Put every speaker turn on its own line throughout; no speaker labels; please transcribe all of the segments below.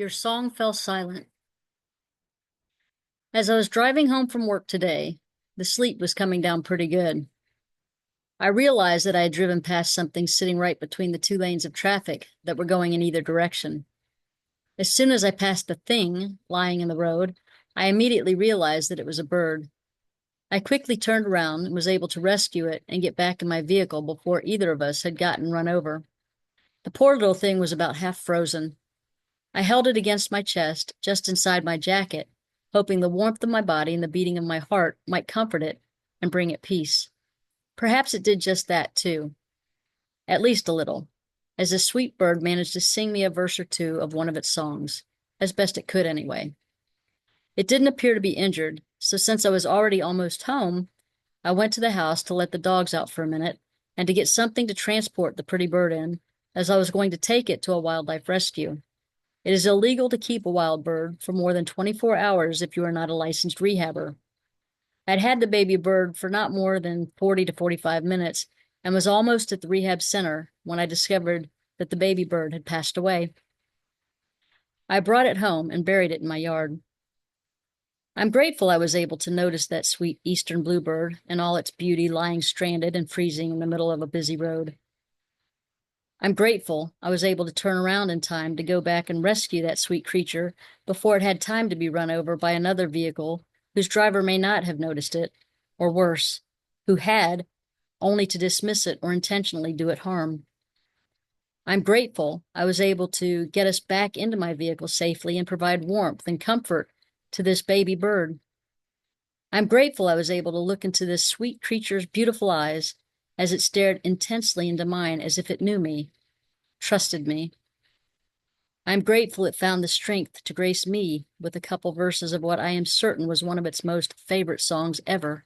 Your song fell silent. As I was driving home from work today, the sleep was coming down pretty good. I realized that I had driven past something sitting right between the two lanes of traffic that were going in either direction. As soon as I passed the thing lying in the road, I immediately realized that it was a bird. I quickly turned around and was able to rescue it and get back in my vehicle before either of us had gotten run over. The poor little thing was about half frozen. I held it against my chest, just inside my jacket, hoping the warmth of my body and the beating of my heart might comfort it and bring it peace. Perhaps it did just that, too, at least a little, as the sweet bird managed to sing me a verse or two of one of its songs, as best it could anyway. It didn't appear to be injured, so since I was already almost home, I went to the house to let the dogs out for a minute and to get something to transport the pretty bird in, as I was going to take it to a wildlife rescue. It is illegal to keep a wild bird for more than 24 hours if you are not a licensed rehabber. I'd had the baby bird for not more than 40 to 45 minutes and was almost at the rehab center when I discovered that the baby bird had passed away. I brought it home and buried it in my yard. I'm grateful I was able to notice that sweet eastern bluebird in all its beauty lying stranded and freezing in the middle of a busy road. I'm grateful I was able to turn around in time to go back and rescue that sweet creature before it had time to be run over by another vehicle whose driver may not have noticed it, or worse, who had, only to dismiss it or intentionally do it harm. I'm grateful I was able to get us back into my vehicle safely and provide warmth and comfort to this baby bird. I'm grateful I was able to look into this sweet creature's beautiful eyes as it stared intensely into mine as if it knew me, trusted me. I'm grateful it found the strength to grace me with a couple verses of what I am certain was one of its most favorite songs ever.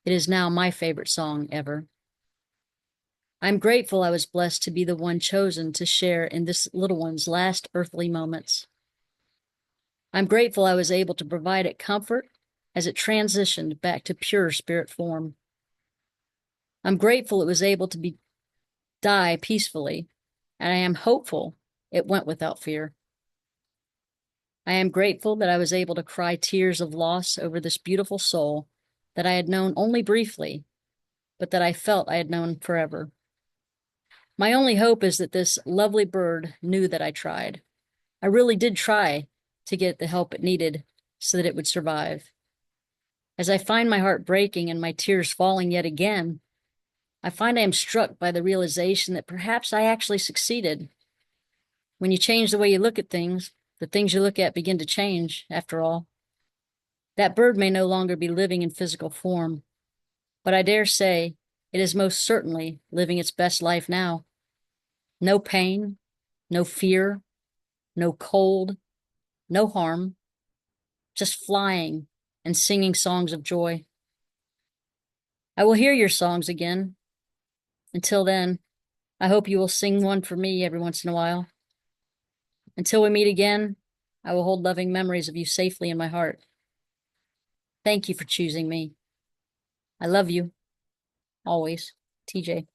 It is now my favorite song ever. I'm grateful I was blessed to be the one chosen to share in this little one's last earthly moments. I'm grateful I was able to provide it comfort as it transitioned back to pure spirit form. I'm grateful it was able to die peacefully, and I am hopeful it went without fear. I am grateful that I was able to cry tears of loss over this beautiful soul that I had known only briefly, but that I felt I had known forever. My only hope is that this lovely bird knew that I tried. I really did try to get the help it needed so that it would survive. As I find my heart breaking and my tears falling yet again, I find I am struck by the realization that perhaps I actually succeeded. When you change the way you look at things, the things you look at begin to change, after all. That bird may no longer be living in physical form, but I dare say it is most certainly living its best life now. No pain, no fear, no cold, no harm, just flying and singing songs of joy. I will hear your songs again. Until then, I hope you will sing one for me every once in a while. Until we meet again, I will hold loving memories of you safely in my heart. Thank you for choosing me. I love you, always. TJ.